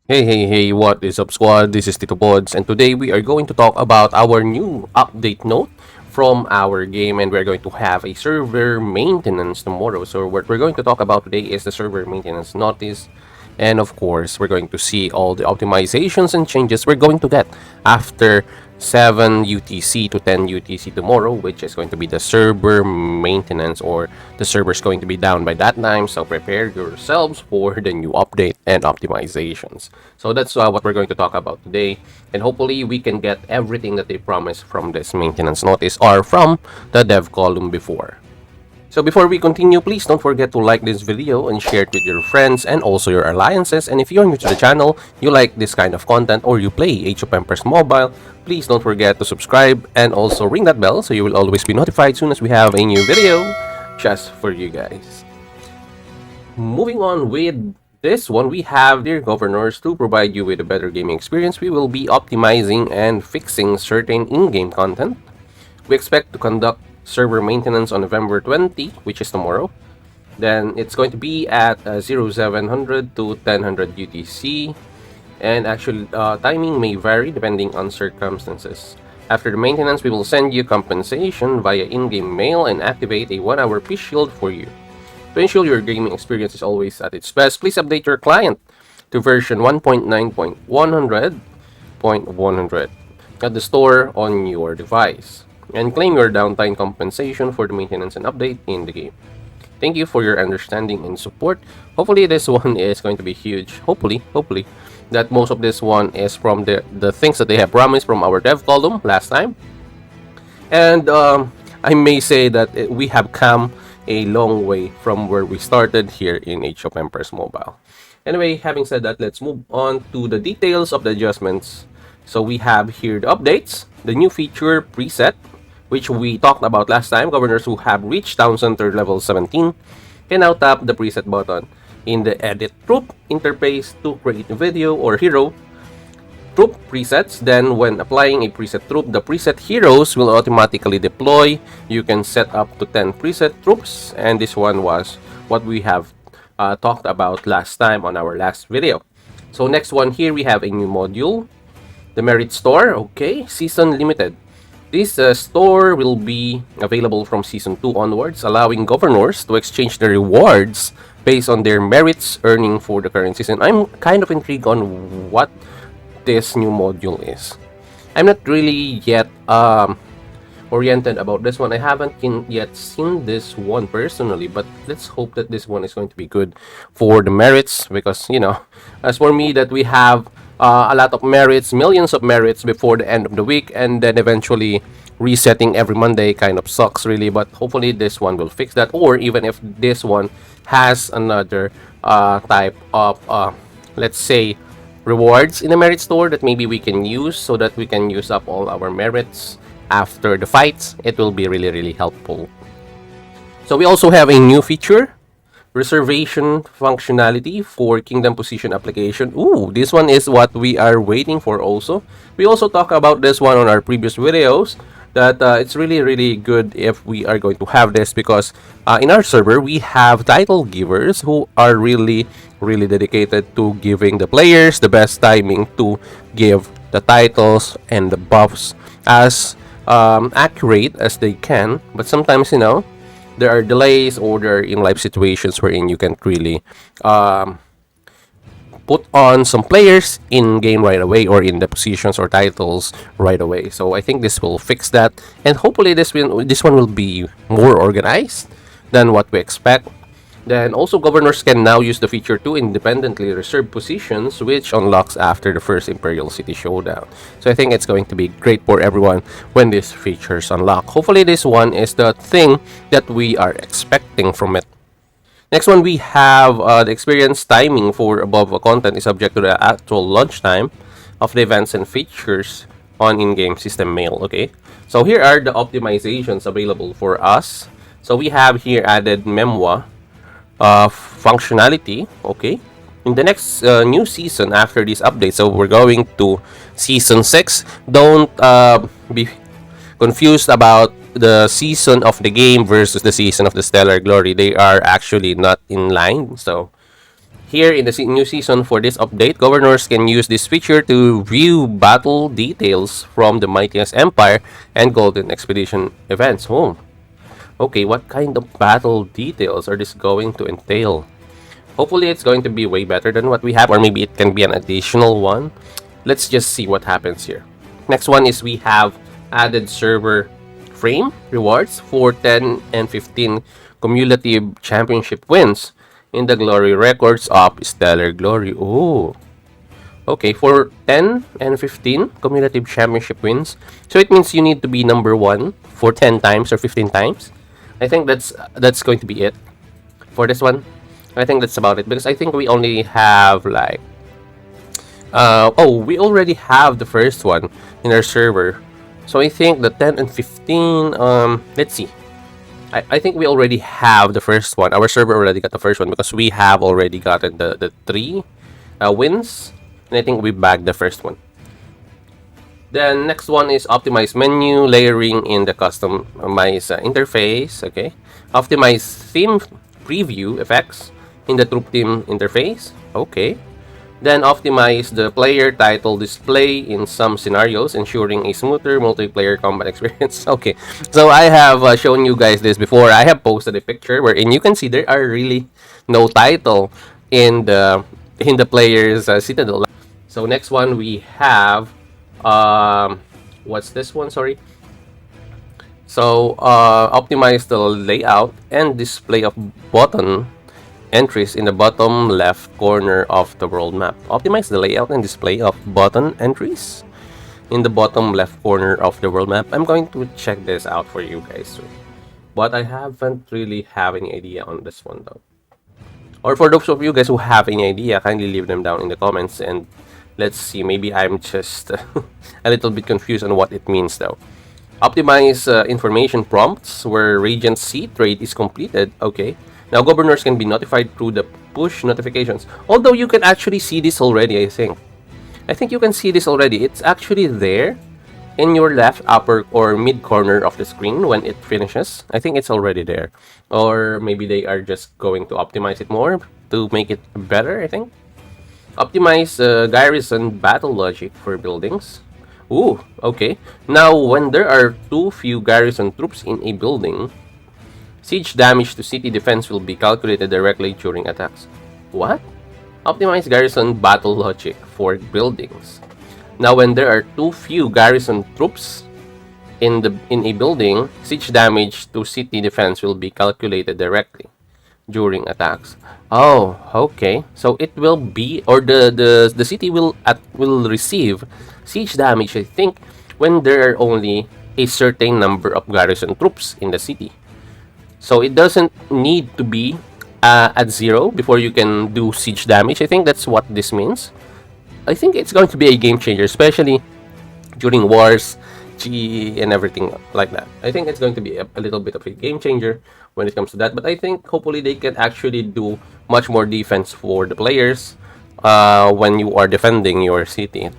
Hey, what is up, squad? This is TITOBODS, and today we are going to talk about our new update note from our game, and we're going to have a server maintenance tomorrow. So, what we're going to talk about today is the server maintenance notice, and of course, we're going to see all the optimizations and changes we're going to get after 7 UTC to 10 UTC tomorrow, which is going to be the server maintenance, or the server's going to be down by that time. So prepare yourselves for the new update and optimizations. So that's what we're going to talk about today, and hopefully we can get everything that they promised from this maintenance notice or from the dev column before. So before we continue, please don't forget to like this video and share it with your friends and also your alliances. And if you're new to the channel, you like this kind of content, or you play Age of Empires Mobile, please don't forget to subscribe and also ring that bell so you will always be notified soon as we have a new video just for you guys. Moving on with this one, we have, dear governors, to provide you with a better gaming experience, we will be optimizing and fixing certain in-game content. We expect to conduct server maintenance on November 20, which is tomorrow. Then it's going to be at 0700 to 1000 UTC, and actually timing may vary depending on circumstances. After the maintenance, we will send you compensation via in-game mail and activate a 1-hour peace shield for you. To ensure your gaming experience is always at its best, please update your client to version 1.9.100.100 at the store on your device, and claim your downtime compensation for the maintenance and update in the game. Thank you for your understanding and support. Hopefully this one is going to be huge. Hopefully that most of this one is from the things that they have promised from our dev column last time. And I may say that we have come a long way from where we started here in Age of Empires Mobile. Anyway, having said that, let's move on to the details of the adjustments. So we have here the updates, the new feature preset, which we talked about last time. Governors who have reached Town Center level 17 can now tap the preset button in the Edit Troop interface to create a video or hero troop presets. Then when applying a preset troop, the preset heroes will automatically deploy. You can set up to 10 preset troops, and this one was what we have talked about last time on our last video. So next one here, we have a new module, the Merit Store. Okay, season limited. This store will be available from Season 2 onwards, allowing governors to exchange their rewards based on their merits earning for the current season. I'm kind of intrigued on what this new module is. I'm not really yet oriented about this one. I haven't yet seen this one personally, but let's hope that this one is going to be good for the merits, because, you know, as for me, that we have a lot of merits, millions of merits before the end of the week, and then eventually resetting every Monday kind of sucks really. But hopefully this one will fix that, or even if this one has another type of let's say rewards in the merit store that maybe we can use, so that we can use up all our merits after the fights, it will be really helpful. So we also have a new feature, reservation functionality for Kingdom Position application. Ooh, this one is what we are waiting for also. We also talked about this one on our previous videos, that it's really good if we are going to have this, because in our server we have title givers who are really dedicated to giving the players the best timing to give the titles and the buffs as accurate as they can. But sometimes, you know, there are delays, or there are in life situations wherein you can't really put on some players in game right away, or in the positions or titles right away. So I think this will fix that, and hopefully this one will be more organized than what we expect. Then also, governors can now use the feature to independently reserve positions, which unlocks after the first Imperial City Showdown. So I think it's going to be great for everyone when these features unlock. Hopefully this one is the thing that we are expecting from it. Next one, we have the experience timing for above content is subject to the actual launch time of the events and features on in-game system mail. Okay, so here are the optimizations available for us. So we have here added Memoir functionality. Okay, in the next new season after this update, so we're going to season 6. Don't be confused about the season of the game versus the season of the Stellar Glory. They are actually not in line. So Here in the new season for this update, governors can use this feature to view battle details from the Mightiest Empire and Golden Expedition events. Oh, okay, what kind of battle details are this going to entail? Hopefully it's going to be way better than what we have, or maybe it can be an additional one. Let's just see what happens here. Next one is we have added server frame rewards for 10 and 15 cumulative championship wins in the glory records of Stellar Glory. Oh, okay, for 10 and 15 cumulative championship wins. So it means you need to be number 1 for 10 times or 15 times. I think that's going to be it for this one. I think that's about it, because I think we only have like we already have the first one in our server. So I think the 10 and 15, let's see. I think we already have the first one. Our server already got the first one because we have already gotten the 3 wins. And I think we bagged the first one. Then next one is optimize menu, layering in the customize interface. Okay, optimize theme preview effects in the troop team interface. Okay, then optimize the player title display in some scenarios, ensuring a smoother multiplayer combat experience. Okay, so I have shown you guys this before. I have posted a picture wherein you can see there are really no title in the player's citadel. So next one we have what's this one? Sorry. So optimize the layout and display of button entries in the bottom left corner of the world map. Optimize the layout and display of button entries in the bottom left corner of the world map. I'm going to check this out for you guys too, but I haven't really have any idea on this one though. Or for those of you guys who have any idea, kindly leave them down in the comments, and let's see, maybe I'm just a little bit confused on what it means though. Optimize information prompts where Regent C trade is completed. Okay. Now governors can be notified through the push notifications. Although you can actually see this already, I think. I think you can see this already. It's actually there in your left upper or mid corner of the screen when it finishes. I think it's already there. Or maybe they are just going to optimize it more to make it better, I think. Optimize garrison battle logic for buildings. Ooh, okay. Now, when there are too few garrison troops in a building, siege damage to city defense will be calculated directly during attacks. What? Optimize garrison battle logic for buildings. Now, when there are too few garrison troops in a building, siege damage to city defense will be calculated directly during attacks. Oh, okay. So it will be, or the city will receive siege damage, I think, when there are only a certain number of garrison troops in the city. So it doesn't need to be at 0 before you can do siege damage. I think that's what this means. I think it's going to be a game changer, especially during wars, GE, and everything like that. I think it's going to be a little bit of a game changer when it comes to that. But I think hopefully they can actually do much more defense for the players when you are defending your city.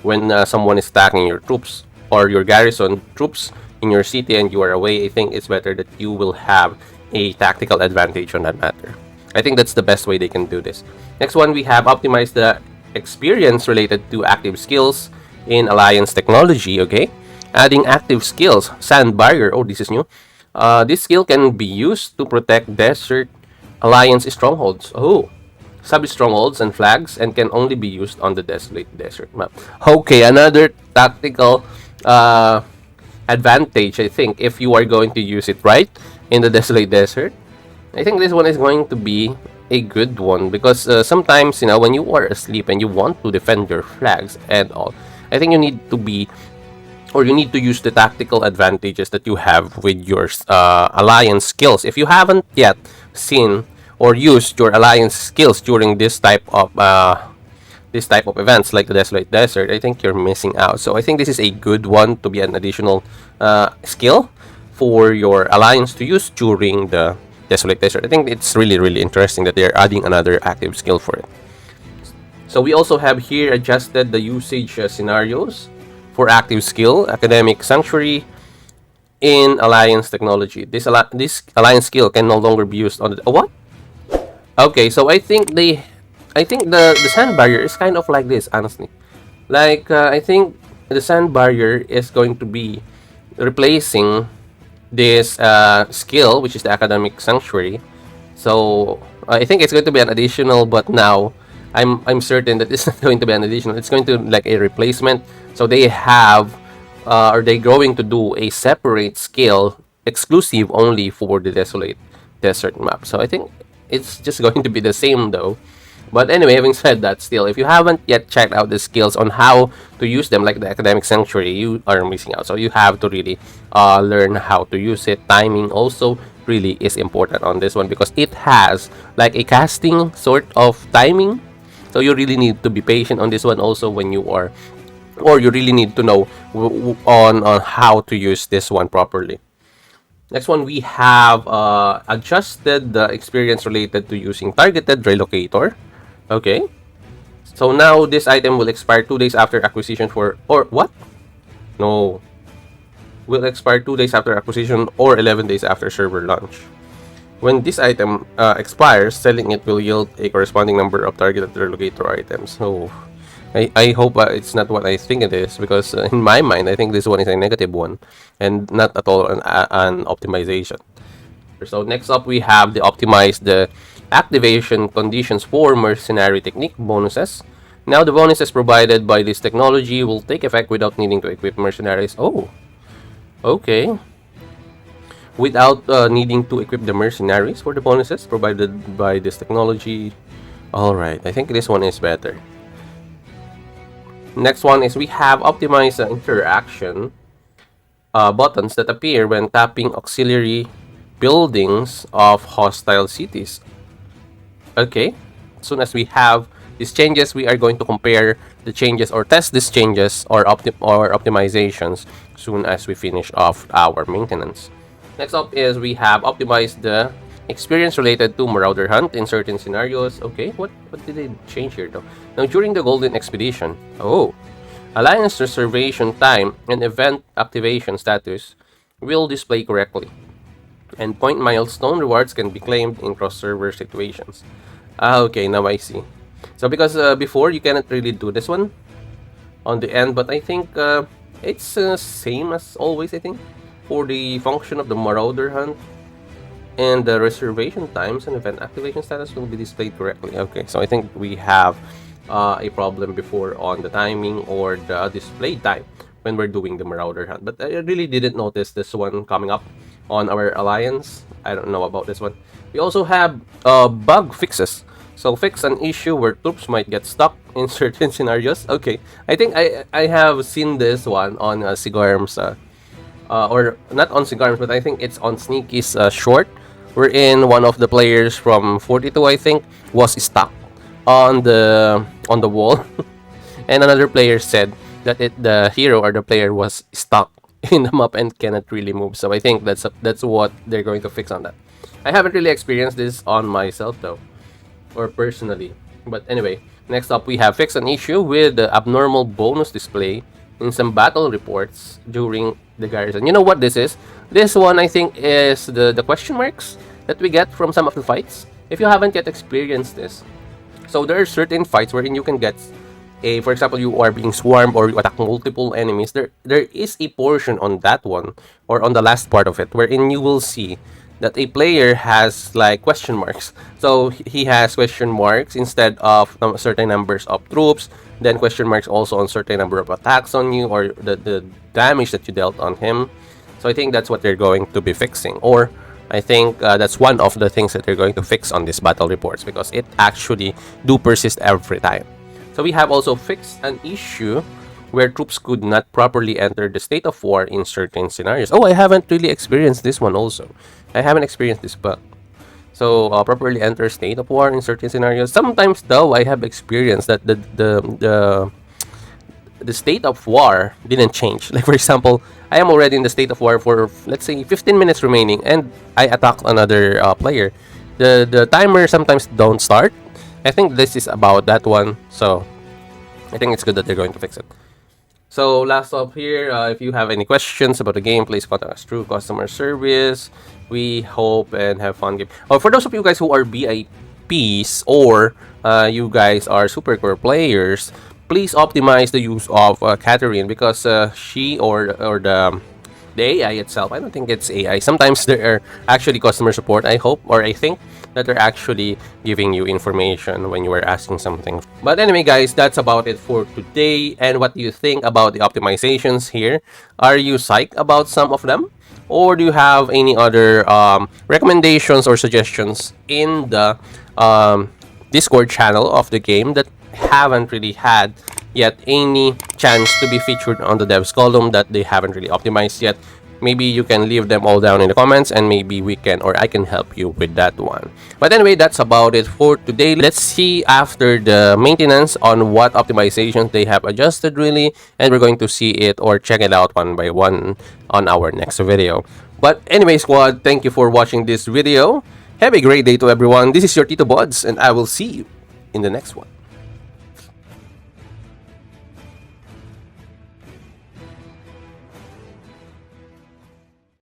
When someone is attacking your troops or your garrison troops in your city and you are away, I think it's better that you will have a tactical advantage on that matter. I think that's the best way they can do this. Next one, we have optimized the experience related to active skills in Alliance technology. Okay, adding active skills, sand barrier. Oh, this is new. This skill can be used to protect desert Alliance strongholds. Oh, sub strongholds and flags, and can only be used on the desolate desert map. Okay, another tactical advantage, I think, if you are going to use it right in the desolate desert. I think this one is going to be a good one, because sometimes, you know, when you are asleep and you want to defend your flags and all, I think you need to be, or you need to use the tactical advantages that you have with your alliance skills. If you haven't yet seen or used your alliance skills during this type of events like the desolate desert, I think you're missing out. So I think this is a good one to be an additional skill for your alliance to use during the desolate desert. I think it's really interesting that they're adding another active skill for it. So we also have here adjusted the usage scenarios for active skill, academic sanctuary in alliance technology. This alliance skill can no longer be used on the what? Okay, so I think the sand barrier is kind of like this, honestly. Like I think the sand barrier is going to be replacing this skill, which is the academic sanctuary. So I think it's going to be an additional, but now I'm certain that it's not going to be an additional. It's going to like a replacement. So they have, are they going to do a separate skill exclusive only for the desolate desert map? So I think it's just going to be the same though. But anyway, having said that, still, if you haven't yet checked out the skills on how to use them, like the academic sanctuary, you are missing out. So you have to really learn how to use it. Timing also really is important on this one because it has like a casting sort of timing. So you really need to be patient on this one also when you are, or you really need to know on how to use this one properly. Next one, we have adjusted the experience related to using targeted relocator. Okay. So now this item will expire 2 days after acquisition for, or what? No. Will expire 2 days after acquisition or 11 days after server launch. When this item expires, selling it will yield a corresponding number of targeted relocator items. So I hope it's not what I think it is, because in my mind, I think this one is a negative one and not at all an optimization. So next up, we have the optimize the activation conditions for mercenary technique bonuses. Now the bonuses provided by this technology will take effect without needing to equip mercenaries. Oh, okay. Without needing to equip the mercenaries for the bonuses provided by this technology. Alright, I think this one is better. Next one is we have optimize interaction buttons that appear when tapping auxiliary buildings of hostile cities. Okay, as soon as we have these changes, we are going to compare the changes or test these changes or optimizations soon as we finish off our maintenance. Next up is we have optimized the experience related to Marauder Hunt in certain scenarios. Okay, what did they change here though? Now during the Golden Expedition, Alliance reservation time and event activation status will display correctly. And point milestone rewards can be claimed in cross-server situations. Okay, now I see. So because before you cannot really do this one on the end, but I think it's same as always, I think, for the function of the Marauder Hunt, and the reservation times and event activation status will be displayed correctly. Okay, so I think we have a problem before on the timing or the display time when we're doing the Marauder Hunt. But I really didn't notice this one coming up on our alliance. I don't know about this one. We also have bug fixes. So fix an issue where troops might get stuck in certain scenarios. Okay, I think I have seen this one on Sigarm's, or not on Sigarm's, but I think it's on Sneaky's short, wherein one of the players from 42, I think, was stuck on the wall, and another player said that the hero or the player was stuck in the map and cannot really move. So I think that's what they're going to fix on that. I haven't really experienced this on myself though, or personally. But anyway, next up we have fix an issue with the abnormal bonus display in some battle reports during the garrison. You know what this is? This one I think is the question marks that we get from some of the fights. If you haven't yet experienced this, so there are certain fights wherein you can get a, for example, you are being swarmed or you attack multiple enemies. There is a portion on that one or on the last part of it wherein you will see that a player has like question marks. So he has question marks instead of certain numbers of troops, then question marks also on certain number of attacks on you or the damage that you dealt on him. So I think that's what they're going to be fixing, or I think that's one of the things that they're going to fix on these battle reports, because it actually do persist every time. So we have also fixed an issue where troops could not properly enter the state of war in certain scenarios. Oh, I haven't really experienced this one also. I haven't experienced this bug. So properly enter state of war in certain scenarios. Sometimes though, I have experienced that the state of war didn't change. Like for example, I am already in the state of war for, let's say, 15 minutes remaining, and I attack another player. The timer sometimes don't start. I think this is about that one. So I think it's good that they're going to fix it. So last up here, if you have any questions about the game, please contact us through customer service. We hope and have fun game. Oh, for those of you guys who are PvPs, or you guys are super core players, please optimize the use of Catherine, because she or the AI itself, I don't think it's AI. Sometimes there are actually customer support, I hope, or I think that they're actually giving you information when you are asking something. But anyway, guys, that's about it for today. And what do you think about the optimizations here? Are you psyched about some of them? Or do you have any other recommendations or suggestions in the Discord channel of the game that haven't really had yet any chance to be featured on the devs column, that they haven't really optimized yet? Maybe you can leave them all down in the comments, and maybe we can, or I can help you with that one. But anyway, that's about it for today. Let's see after the maintenance on what optimizations they have adjusted really, and we're going to see it or check it out one by one on our next video. But anyway, squad, thank you for watching this video. Have a great day to everyone. This is your TITOBODS, and I will see you in the next one.